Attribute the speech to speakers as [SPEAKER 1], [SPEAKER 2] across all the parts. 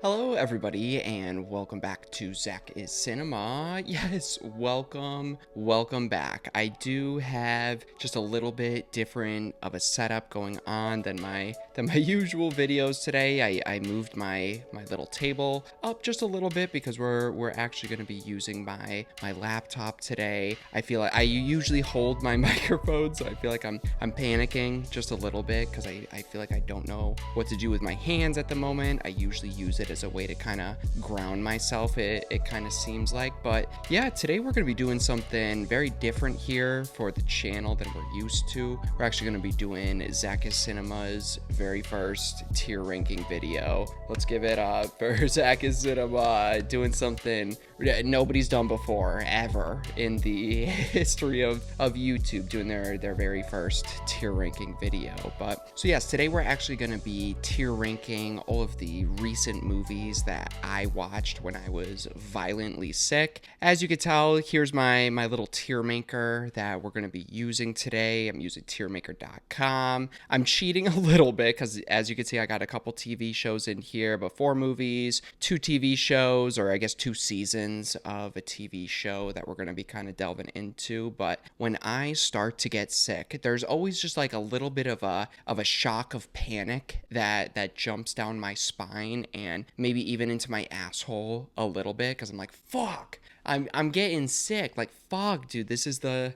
[SPEAKER 1] Hello, everybody, and welcome back to Zach is Cinema. Yes, welcome back. I do have just a little bit different of a setup going on than my usual videos today. I moved my little table up just a little bit because we're actually going to be using my laptop today. I feel like I usually hold my microphone, so I feel like I'm panicking just a little bit because I feel like I don't know what to do with my hands at the moment. I usually use it as a way to kind of ground myself, it kind of seems like. But yeah, today we're going to be doing something very different here for the channel than we're used to. We're actually going to be doing ZakIsCinema's very first tier ranking video. Let's give it up for ZakIsCinema doing something nobody's done before ever in the history of YouTube, doing their very first tier ranking video. But so yes, today we're actually going to be tier ranking all of the recent movies that I watched when I was violently sick. As you can tell, here's my little tier maker that we're going to be using today. I'm using tiermaker.com. I'm cheating a little bit because, as you can see, I got a couple TV shows in here, but 4 movies, 2 TV shows, or I guess 2 seasons of a TV show that we're going to be kind of delving into. But when I start to get sick, there's always just like a little bit of a shock of panic that jumps down my spine and maybe even into my asshole a little bit, because I'm like, fuck, I'm getting sick. Like, fuck, dude, this is the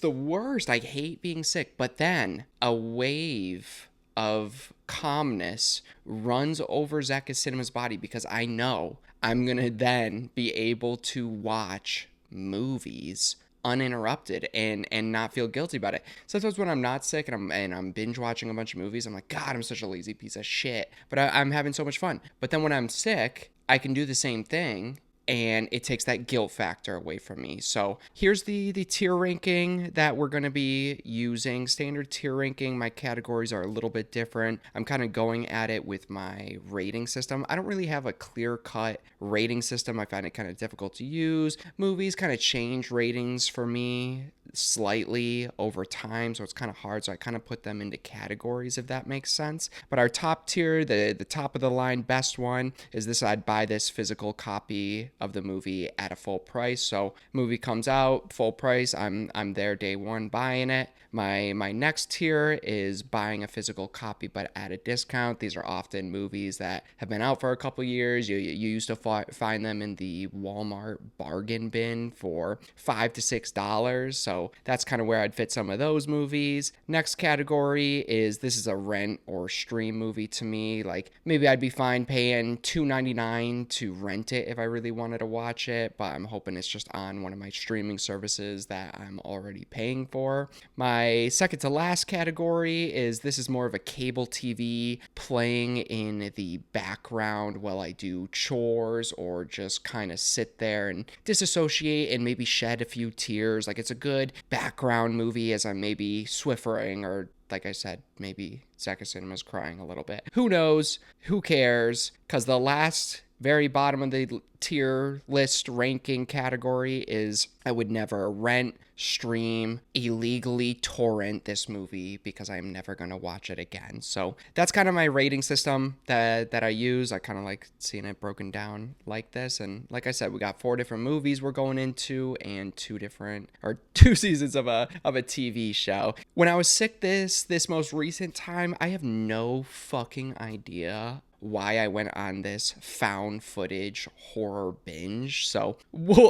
[SPEAKER 1] worst. I hate being sick. But then a wave of calmness runs over ZakIsCinema's body because I know I'm gonna then be able to watch movies uninterrupted and not feel guilty about it. Sometimes when I'm not sick and I'm binge watching a bunch of movies, I'm like, God, I'm such a lazy piece of shit. But I'm having so much fun. But then when I'm sick, I can do the same thing, and it takes that guilt factor away from me. So here's the tier ranking that we're going to be using. Standard tier ranking. My categories are a little bit different. I'm kind of going at it with my rating system. I don't really have a clear-cut rating system. I find it kind of difficult to use. Movies kind of change ratings for me slightly over time, so it's kind of hard. So I kind of put them into categories, if that makes sense. But our top tier, the top of the line best one, is this. I'd buy this physical copy of the movie at a full price. So movie comes out, full price, I'm there day one buying it. My next tier is buying a physical copy but at a discount. These are often movies that have been out for a couple years. You used to find them in the Walmart bargain bin for $5 to $6. So that's kind of where I'd fit some of those movies. Next category is, this is a rent or stream movie to me. Like, maybe I'd be fine paying $2.99 to rent it if I really wanted to watch it, but I'm hoping it's just on one of my streaming services that I'm already paying for. My second to last category is, this is more of a cable TV playing in the background while I do chores or just kind of sit there and disassociate and maybe shed a few tears. Like, it's a good background movie as I'm maybe Swiffering, or like I said, maybe ZakIsCinema's crying a little bit. Who knows? Who cares? Because the last, very bottom of the tier list ranking category is, I would never rent, stream, illegally torrent this movie because I'm never going to watch it again. So that's kind of my rating system that I use. I kind of like seeing it broken down like this. And like I said, we got 4 different movies we're going into and 2 seasons of a TV show. When I was sick this most recent time, I have no fucking idea why I went on this found footage horror binge. So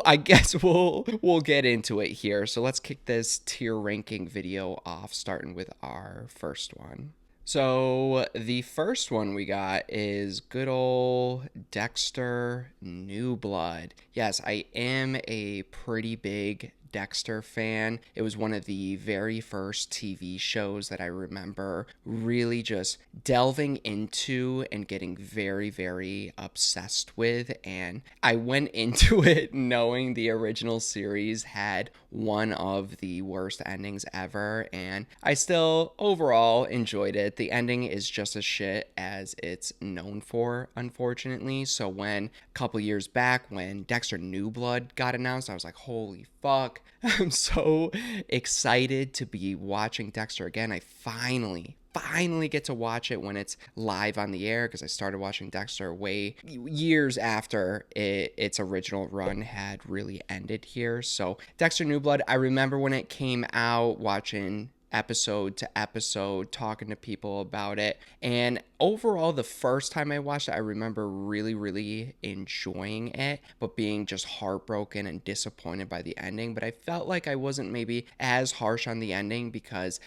[SPEAKER 1] I guess we'll get into it here. So let's kick this tier ranking video off, starting with our first one. So the first one we got is good old Dexter New Blood. Yes, I am a pretty big Dexter fan. It was one of the very first TV shows that I remember really just delving into and getting very, very obsessed with. And I went into it knowing the original series had one of the worst endings ever, and I still overall enjoyed it. The ending is just as shit as it's known for, unfortunately. So when a couple years back, when Dexter New Blood got announced, I was like, holy fuck, I'm so excited to be watching Dexter again. I finally finally get to watch it when it's live on the air, because I started watching Dexter way years after its original run had really ended here. So Dexter New Blood, I remember when it came out, watching episode to episode, talking to people about it. And overall, the first time I watched it, I remember really, really enjoying it, but being just heartbroken and disappointed by the ending. But I felt like I wasn't maybe as harsh on the ending, because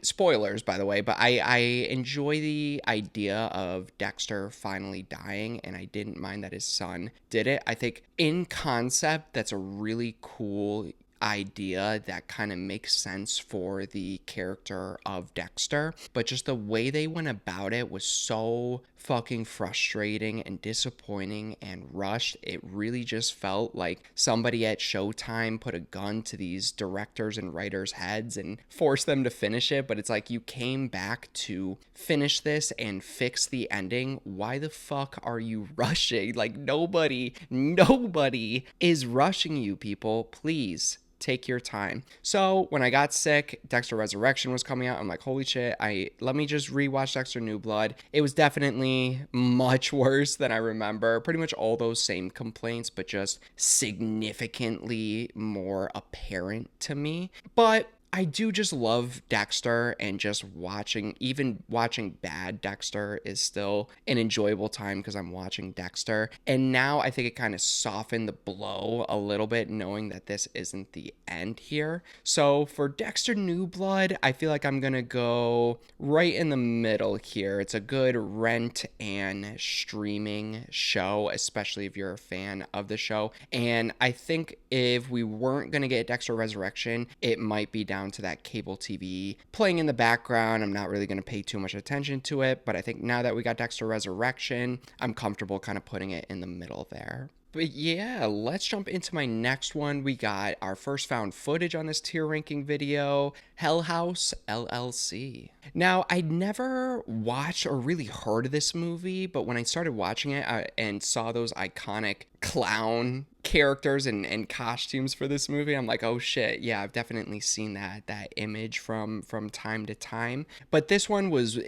[SPEAKER 1] spoilers, by the way, but I enjoy the idea of Dexter finally dying, and I didn't mind that his son did it. I think in concept, that's a really cool idea that kind of makes sense for the character of Dexter, but just the way they went about it was so fucking frustrating and disappointing and rushed. It really just felt like somebody at Showtime put a gun to these directors and writers' heads and forced them to finish it. But it's like, you came back to finish this and fix the ending. Why the fuck are you rushing? Like, nobody is rushing you, people. Please take your time. So when I got sick, Dexter Resurrection was coming out. I'm like, holy shit, let me just rewatch Dexter New Blood. It was definitely much worse than I remember. Pretty much all those same complaints, but just significantly more apparent to me. But I do just love Dexter, and just even watching bad Dexter is still an enjoyable time because I'm watching Dexter. And now I think it kind of softened the blow a little bit, knowing that this isn't the end here. So for Dexter New Blood, I feel like I'm going to go right in the middle here. It's a good rent and streaming show, especially if you're a fan of the show. And I think if we weren't going to get Dexter Resurrection, it might be down to that cable TV playing in the background. I'm not really going to pay too much attention to it, but I think now that we got Dexter Resurrection, I'm comfortable kind of putting it in the middle there. But yeah, let's jump into my next one. We got our first found footage on this tier ranking video, Hell House LLC. Now, I'd never watched or really heard of this movie, but when I started watching it and saw those iconic clown characters and costumes for this movie, I'm like, oh shit, yeah, I've definitely seen that image from time to time. But this one was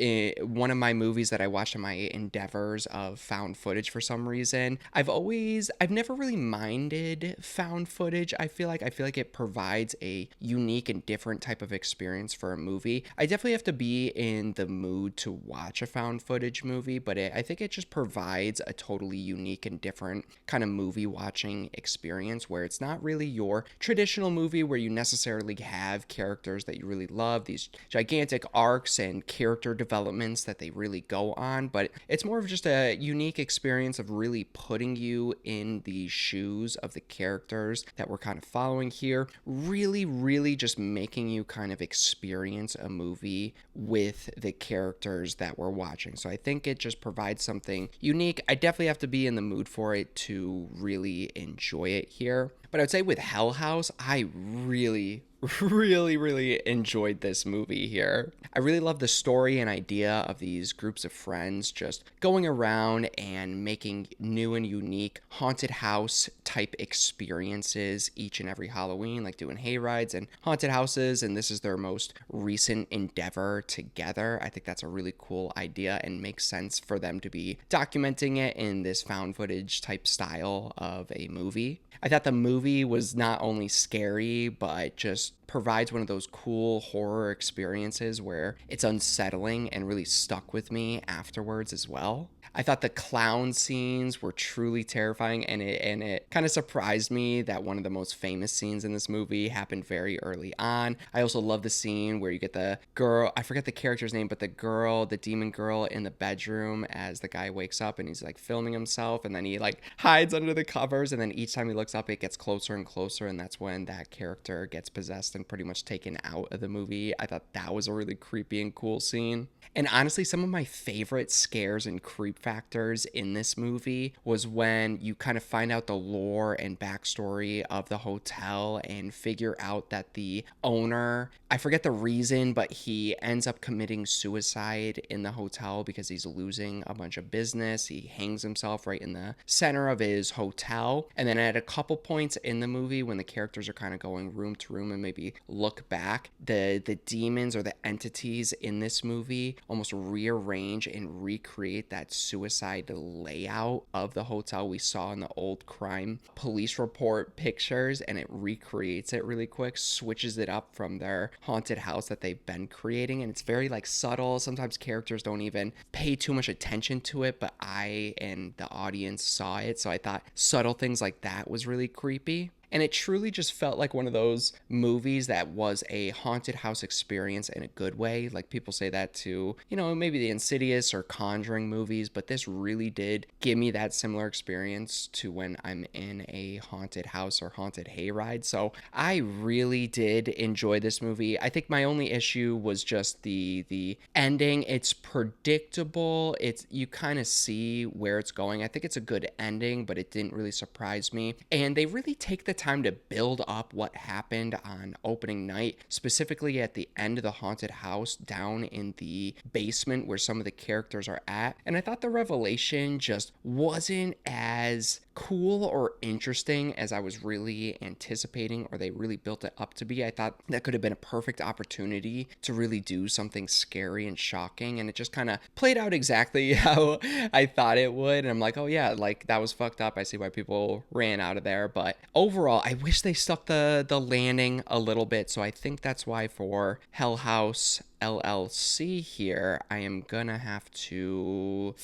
[SPEAKER 1] one of my movies that I watched in my endeavors of found footage for some reason. I've never really minded found footage. I feel like it provides a unique and different type of experience for a movie. I definitely have to be in the mood to watch a found footage movie, but I think it just provides a totally unique and different kind of movie watching experience, where it's not really your traditional movie where you necessarily have characters that you really love, these gigantic arcs and character developments that they really go on, but it's more of just a unique experience of really putting you in the shoes of the characters that we're kind of following here, really just making you kind of experience a movie with the characters that we're watching. So I think it just provides something unique. I definitely have to be in the mood for it to really enjoy it here. But I would say with Hell House, I really enjoyed this movie here. I really love the story and idea of these groups of friends just going around and making new and unique haunted house type experiences each and every Halloween, like doing hay rides and haunted houses, and this is their most recent endeavor together. I think that's a really cool idea and makes sense for them to be documenting it in this found footage type style of a movie. I thought the movie was not only scary, but just provides one of those cool horror experiences where it's unsettling and really stuck with me afterwards as well. I thought the clown scenes were truly terrifying, and it kind of surprised me that one of the most famous scenes in this movie happened very early on. I also love the scene where you get the girl, I forget the character's name, but the demon girl in the bedroom as the guy wakes up and he's like filming himself, and then he like hides under the covers, and then each time he looks up it gets closer and closer, and that's when that character gets possessed and pretty much taken out of the movie. I thought that was a really creepy and cool scene. And honestly, some of my favorite scares and creepy creep factors in this movie was when you kind of find out the lore and backstory of the hotel and figure out that the owner, I forget the reason, but he ends up committing suicide in the hotel because he's losing a bunch of business. He hangs himself right in the center of his hotel. And then at a couple points in the movie, when the characters are kind of going room to room and maybe look back, the demons or the entities in this movie almost rearrange and recreate that suicide layout of the hotel we saw in the old crime police report pictures, and it recreates it really quick, switches it up from their haunted house that they've been creating, and it's very like subtle. Sometimes characters don't even pay too much attention to it, but I and the audience saw it, so I thought subtle things like that was really creepy. And it truly just felt like one of those movies that was a haunted house experience in a good way. Like people say that to, maybe the Insidious or Conjuring movies, but this really did give me that similar experience to when I'm in a haunted house or haunted hayride. So I really did enjoy this movie. I think my only issue was just the ending. It's predictable. You kind of see where it's going. I think it's a good ending, but it didn't really surprise me. And they really take the time to build up what happened on opening night, specifically at the end of the haunted house down in the basement where some of the characters are at. And I thought the revelation just wasn't as cool or interesting as I was really anticipating, or they really built it up to be. I thought that could have been a perfect opportunity to really do something scary and shocking, and it just kind of played out exactly how I thought it would. And I'm like, oh yeah, like that was fucked up. I see why people ran out of there. But overall, I wish they stuck the landing a little bit. So I think that's why for Hell House LLC here, I am gonna have to...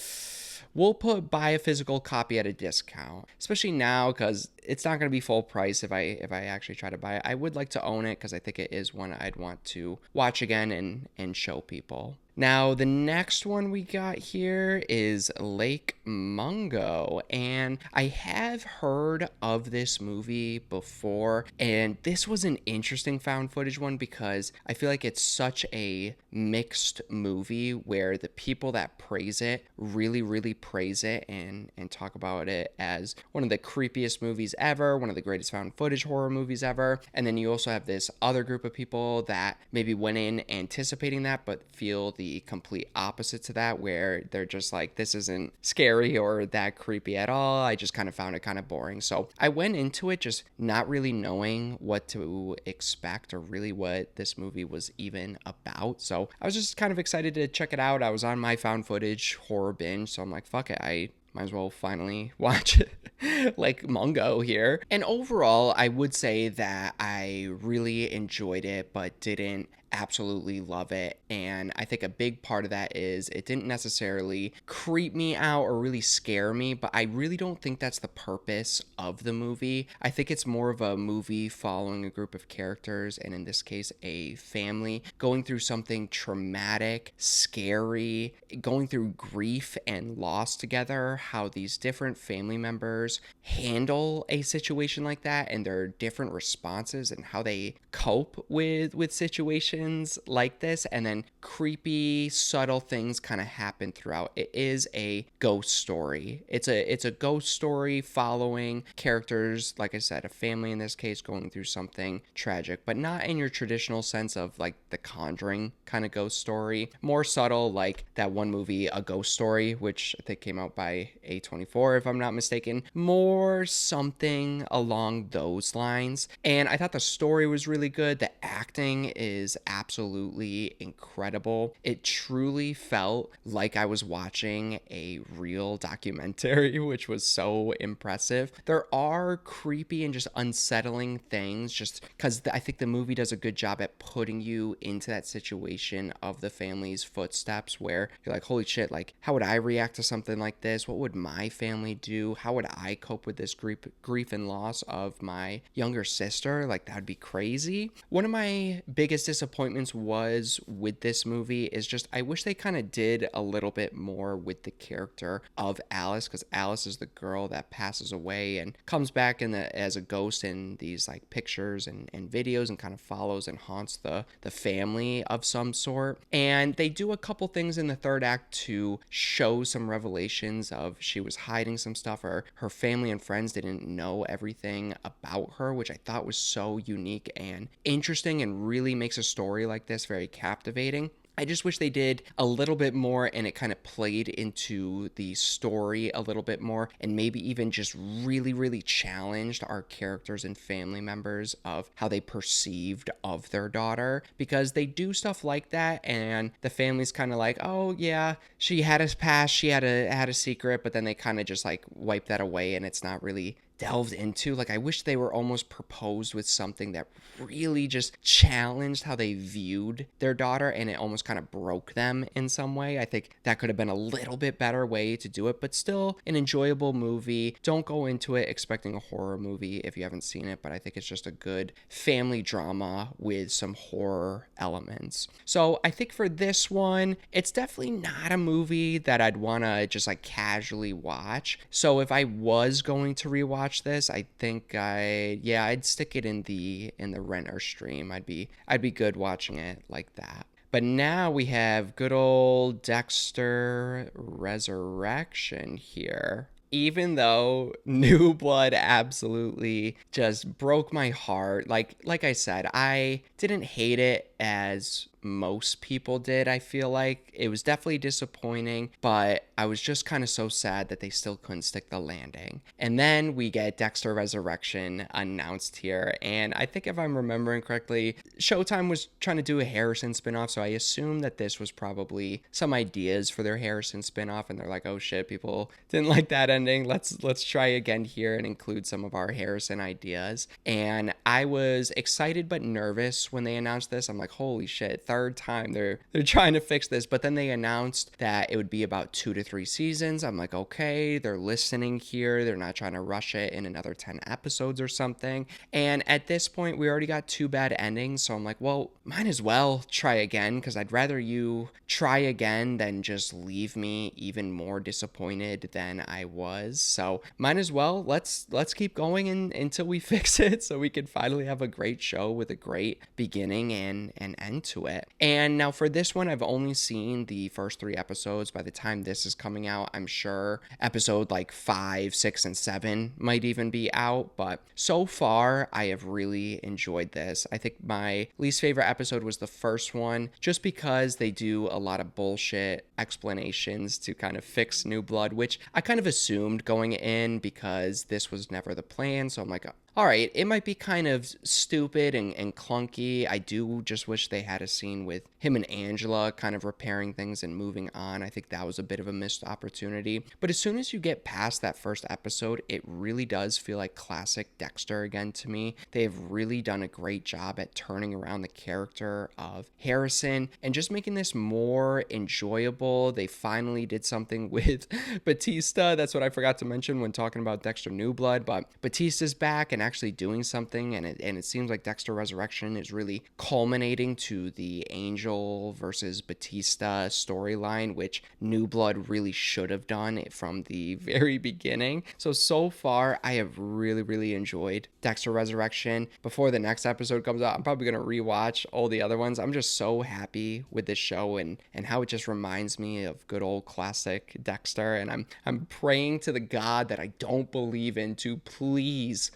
[SPEAKER 1] We'll buy a physical copy at a discount, especially now because it's not going to be full price if I actually try to buy it. I would like to own it because I think it is one I'd want to watch again and show people. Now, the next one we got here is Lake Mungo, and I have heard of this movie before, and this was an interesting found footage one because I feel like it's such a mixed movie where the people that praise it really, really praise it and talk about it as one of the creepiest movies ever, one of the greatest found footage horror movies ever, and then you also have this other group of people that maybe went in anticipating that but feel the complete opposite to that, where they're just like, this isn't scary or that creepy at all. I just kind of found it kind of boring. So I went into it just not really knowing what to expect or really what this movie was even about. So I was just kind of excited to check it out. I was on my found footage horror binge, so I'm like, fuck it, I might as well finally watch it. Like Mungo here. And overall, I would say that I really enjoyed it, but didn't absolutely love it. And I think a big part of that is it didn't necessarily creep me out or really scare me, but I really don't think that's the purpose of the movie. I think it's more of a movie following a group of characters, and in this case a family, going through something traumatic, scary, going through grief and loss together, how these different family members handle a situation like that and their different responses and how they cope with situations like this, and then creepy, subtle things kind of happen throughout. It is a ghost story. It's a ghost story following characters, like I said, a family in this case going through something tragic, but not in your traditional sense of like the Conjuring kind of ghost story. More subtle, like that one movie, A Ghost Story, which I think came out by A24 if I'm not mistaken. More something along those lines. And I thought the story was really good. The acting is absolutely incredible. It truly felt like I was watching a real documentary, which was so impressive. There are creepy and just unsettling things, just because I think the movie does a good job at putting you into that situation of the family's footsteps, where you're like, holy shit, like, how would I react to something like this? What would my family do? How would I I cope with this grief and loss of my younger sister. Like, that would be crazy. One of my biggest disappointments was with this movie is just I wish they kind of did a little bit more with the character of Alice, because Alice is the girl that passes away and comes back as a ghost in these like pictures and videos, and kind of follows and haunts the family of some sort. And they do a couple things in the third act to show some revelations of she was hiding some stuff, or her family and friends didn't know everything about her, which I thought was so unique and interesting and really makes a story like this very captivating. I just wish they did a little bit more and it kind of played into the story a little bit more, and maybe even just really, really challenged our characters and family members of how they perceived of their daughter, because they do stuff like that and the family's kind of like, oh yeah, she had a past, she had a secret, but then they kind of just like wipe that away and it's not really delved into. Like, I wish they were almost proposed with something that really just challenged how they viewed their daughter, and it almost kind of broke them in some way. I think that could have been a little bit better way to do it, but still an enjoyable movie. Don't go into it expecting a horror movie if you haven't seen it, but I think it's just a good family drama with some horror elements. So I think for this one, it's definitely not a movie that I'd want to just like casually watch. So if I was going to rewatch this, I think I'd stick it in the rent or stream. I'd be good watching it like that. But now we have good old Dexter Resurrection here. Even though New Blood absolutely just broke my heart, like I said, I didn't hate it as most people did. I feel like it was definitely disappointing, but I was just kind of so sad that they still couldn't stick the landing. And then we get Dexter Resurrection announced here, and I think if I'm remembering correctly, Showtime was trying to do a Harrison spinoff, so I assume that this was probably some ideas for their Harrison spinoff, and they're like, oh shit, people didn't like that ending, let's try again here and include some of our Harrison ideas. And I was excited but nervous when they announced this. I'm like, holy shit, third time they're trying to fix this. But then they announced that it would be about 2 to 3 seasons. I'm like, okay, they're listening here, they're not trying to rush it in another 10 episodes or something. And at this point we already got 2 bad endings, so I'm like, well, might as well try again, because I'd rather you try again than just leave me even more disappointed than I was. So might as well, let's keep going until we fix it, so we can finally have a great show with a great beginning and end to it. And now for this one, I've only seen the first 3 episodes. By the time this is coming out, I'm sure episode like 5, 6, and 7 might even be out. But so far, I have really enjoyed this. I think my least favorite episode was the first one, just because they do a lot of bullshit explanations to kind of fix New Blood, which I kind of assumed going in because this was never the plan. So I'm like, all right, it might be kind of stupid and clunky. I do just wish they had a scene with him and Angela kind of repairing things and moving on. I think that was a bit of a missed opportunity. But as soon as you get past that first episode, it really does feel like classic Dexter again to me. They have really done a great job at turning around the character of Harrison and just making this more enjoyable. They finally did something with Batista. That's what I forgot to mention when talking about Dexter New Blood, but Batista's back and actually doing something, and it seems like Dexter Resurrection is really culminating to the Angel versus Batista storyline, which New Blood really should have done it from the very beginning. So far, I have really, really enjoyed Dexter Resurrection. Before the next episode comes out, I'm probably going to rewatch all the other ones. I'm just so happy with this show and how it just reminds me of good old classic Dexter, and I'm praying to the God that I don't believe in to please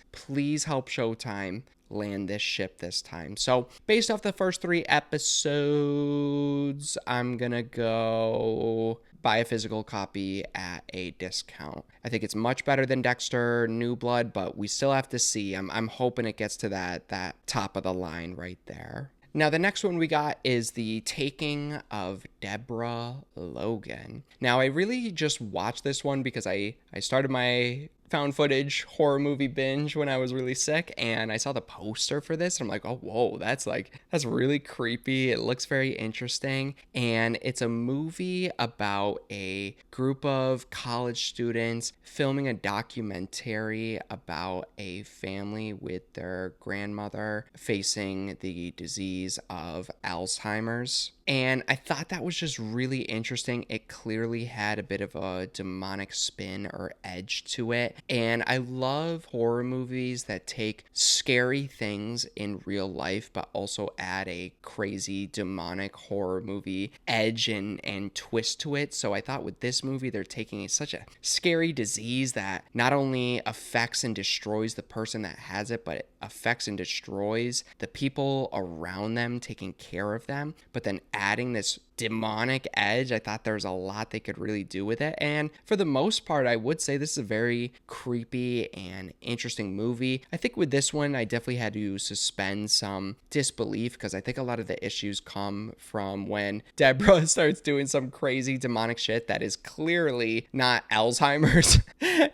[SPEAKER 1] help Showtime land this ship this time. So based off the first 3 episodes, I'm gonna go buy a physical copy at a discount. I think it's much better than Dexter New Blood, but we still have to see. I'm hoping it gets to that top of the line right there. Now, the next one we got is The Taking of Deborah Logan. Now, I really just watched this one because I started my found footage horror movie binge when I was really sick, and I saw the poster for this. And I'm like, oh, whoa, that's really creepy. It looks very interesting. And it's a movie about a group of college students filming a documentary about a family with their grandmother facing the disease of Alzheimer's. And I thought that was just really interesting. It clearly had a bit of a demonic spin or edge to it. And I love horror movies that take scary things in real life, but also add a crazy demonic horror movie edge and twist to it. So I thought with this movie, they're taking such a scary disease that not only affects and destroys the person that has it, but it affects and destroys the people around them taking care of them, but then adding this demonic edge. I thought there was a lot they could really do with it. And for the most part, I would say this is a very creepy and interesting movie. I think with this one, I definitely had to suspend some disbelief because I think a lot of the issues come from when Deborah starts doing some crazy demonic shit that is clearly not Alzheimer's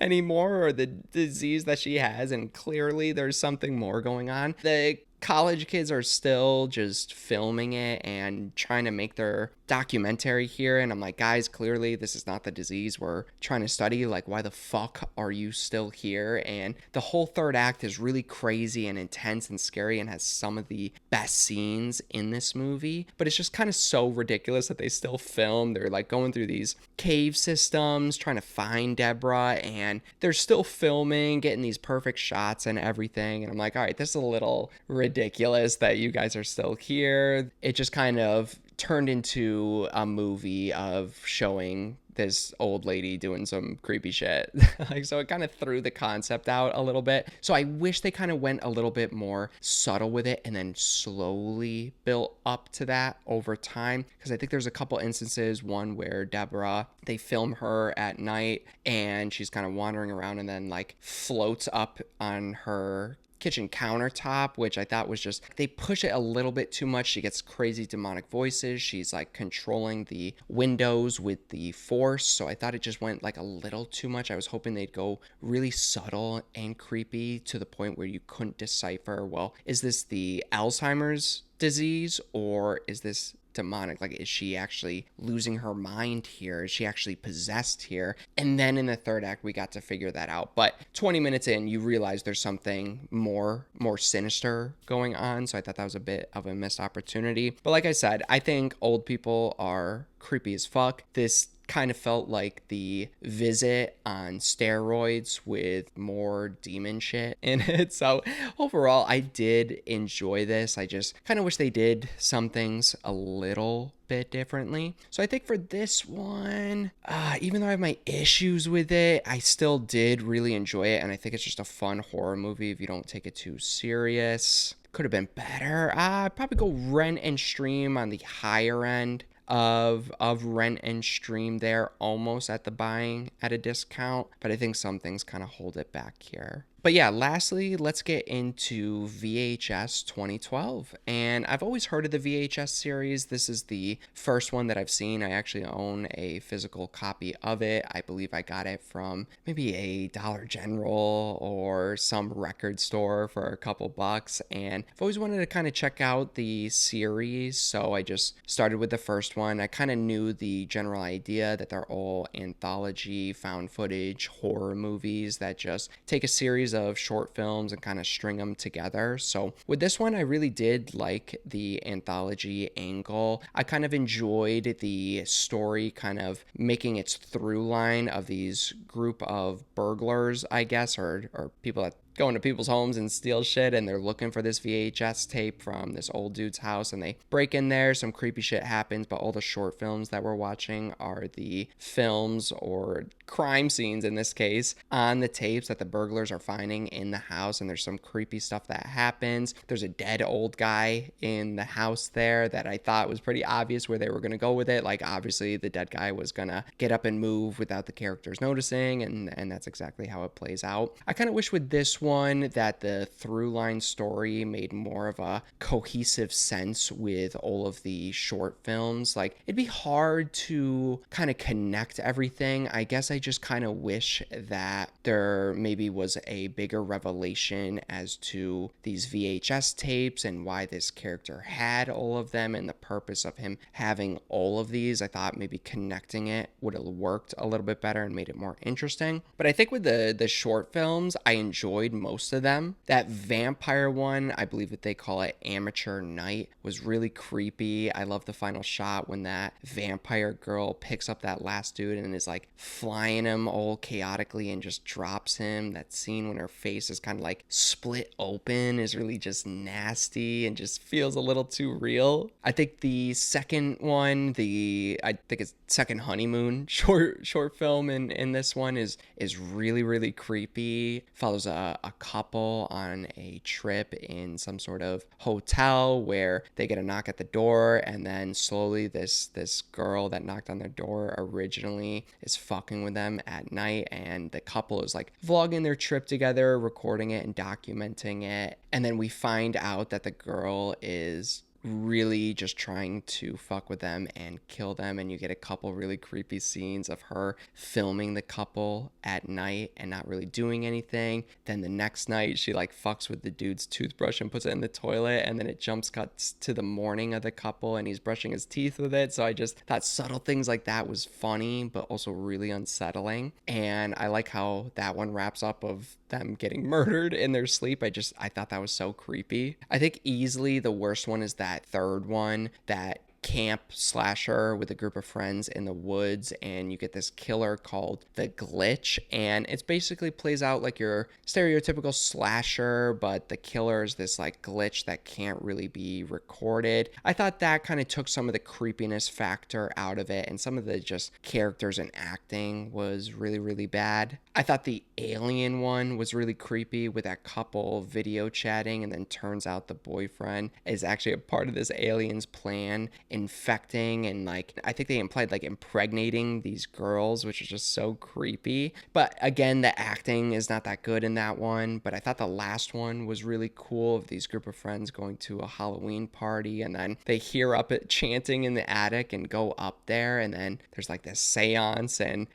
[SPEAKER 1] anymore or the disease that she has. And clearly there's something more going on. The college kids are still just filming it and trying to make their documentary here, and I'm like, guys, clearly this is not the disease we're trying to study. Like, why the fuck are you still here? And the whole third act is really crazy and intense and scary and has some of the best scenes in this movie, but it's just kind of so ridiculous that they still film. They're like going through these cave systems trying to find Deborah, and they're still filming, getting these perfect shots and everything, and I'm like, all right, this is a little ridiculous that you guys are still here. It just kind of turned into a movie of showing this old lady doing some creepy shit. Like, so it kind of threw the concept out a little bit. So I wish they kind of went a little bit more subtle with it and then slowly built up to that over time. Because I think there's a couple instances, one where Deborah, they film her at night and she's kind of wandering around and then like floats up on her kitchen countertop, which I thought was just, they push it a little bit too much. She gets crazy demonic voices. She's like controlling the windows with the force. So I thought it just went like a little too much. I was hoping they'd go really subtle and creepy to the point where you couldn't decipher, well, is this the Alzheimer's disease or is this demonic? Like, is she actually losing her mind here? Is she actually possessed here? And then in the third act, we got to figure that out. But 20 minutes in, you realize there's something more sinister going on. So I thought that was a bit of a missed opportunity. But like I said, I think old people are creepy as fuck. This kind of felt like The Visit on steroids with more demon shit in it. So overall, I did enjoy this. I just kind of wish they did some things a little bit differently. So I think for this one, even though I have my issues with it, I still did really enjoy it. And I think it's just a fun horror movie if you don't take it too serious. Could have been better. I'd probably go rent and stream on the higher end of rent and stream there, almost at the buying at a discount, but I think some things kind of hold it back here. But yeah, lastly, let's get into VHS 2012. And I've always heard of the VHS series. This is the first one that I've seen. I actually own a physical copy of it. I believe I got it from maybe a Dollar General or some record store for a couple bucks. And I've always wanted to kind of check out the series. So I just started with the first one. I kind of knew the general idea that they're all anthology, found footage, horror movies that just take a series of short films and kind of string them together. So with this one, I really did like the anthology angle. I kind of enjoyed the story kind of making its through line of these group of burglars, I guess, or people that go into people's homes and steal shit, and they're looking for this VHS tape from this old dude's house, and they break in there, some creepy shit happens, but all the short films that we're watching are the films or crime scenes in this case on the tapes that the burglars are finding in the house, and there's some creepy stuff that happens. There's a dead old guy in the house there that I thought was pretty obvious where they were going to go with it. Like, obviously the dead guy was going to get up and move without the characters noticing, and that's exactly how it plays out. I kind of wish with this one that the through line story made more of a cohesive sense with all of the short films. Like, it'd be hard to kind of connect everything. I guess I just kind of wish that there maybe was a bigger revelation as to these VHS tapes and why this character had all of them and the purpose of him having all of these. I thought maybe connecting it would have worked a little bit better and made it more interesting. But I think with the short films, I enjoyed most of them. That vampire one, I believe that they call it Amateur Night, was really creepy. I love the final shot when that vampire girl picks up that last dude and is like flying him all chaotically and just drops him. That scene when her face is kind of like split open is really just nasty and just feels a little too real. I think the second one, I think it's Second Honeymoon short film in this one is really creepy. Follows a couple on a trip in some sort of hotel where they get a knock at the door, and then slowly this girl that knocked on their door originally is fucking with them at night, and the couple is like vlogging their trip together, recording it and documenting it. And then we find out that the girl is really just trying to fuck with them and kill them, and you get a couple really creepy scenes of her filming the couple at night and not really doing anything. Then the next night she like fucks with the dude's toothbrush and puts it in the toilet, and then it jumps cuts to the morning of the couple and he's brushing his teeth with it. So I just thought subtle things like that was funny but also really unsettling. And I like how that one wraps up of them getting murdered in their sleep. I thought that was so creepy. I think easily the worst one is that third one, that camp slasher with a group of friends in the woods, and you get this killer called the Glitch, and it basically plays out like your stereotypical slasher, but the killer is this like glitch that can't really be recorded. I thought that kind of took some of the creepiness factor out of it, and some of the just characters and acting was really bad. I thought the alien one was really creepy with that couple video chatting, and then turns out the boyfriend is actually a part of this alien's plan, infecting and like I think they implied like impregnating these girls, which is just so creepy. But again, the acting is not that good in that one. But I thought the last one was really cool, of these group of friends going to a Halloween party, and then they hear up it chanting in the attic and go up there, and then there's like this seance and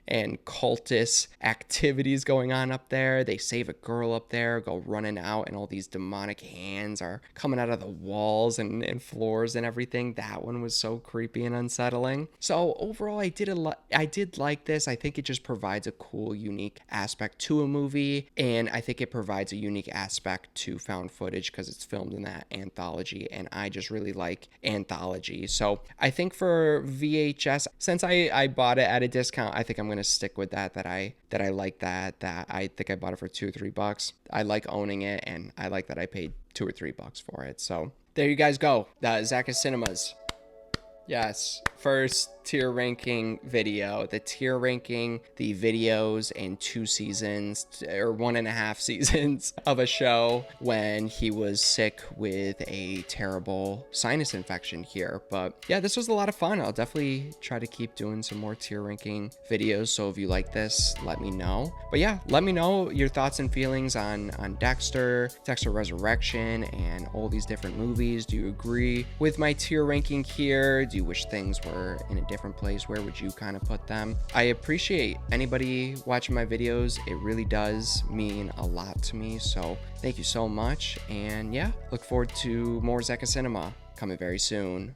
[SPEAKER 1] cultist activities going on up there. They save a girl up there, go running out, and all these demonic hands are coming out of the walls and floors and everything. That one was so creepy and unsettling. So overall, I did like this. I think it just provides a cool, unique aspect to a movie, and I think it provides a unique aspect to found footage because it's filmed in that anthology, and I just really like anthology. So I think for VHS, since I bought it at a discount, I think I'm gonna stick with that I like that I think I bought it for $2 or $3. I like owning it, and I like that I paid $2 or $3 for it. So there you guys go. ZakIsCinemas. Yes, first tier ranking video. The tier ranking the videos in 2 seasons or 1.5 seasons of a show when he was sick with a terrible sinus infection here. But yeah, this was a lot of fun. I'll definitely try to keep doing some more tier ranking videos. So if you like this, let me know. But yeah, let me know your thoughts and feelings on Dexter Resurrection, and all these different movies. Do you agree with my tier ranking here? Do you wish things were in a different place? Where would you kind of put them? I appreciate anybody watching my videos. It really does mean a lot to me. So thank you so much. And yeah, look forward to more ZakIsCinema coming very soon.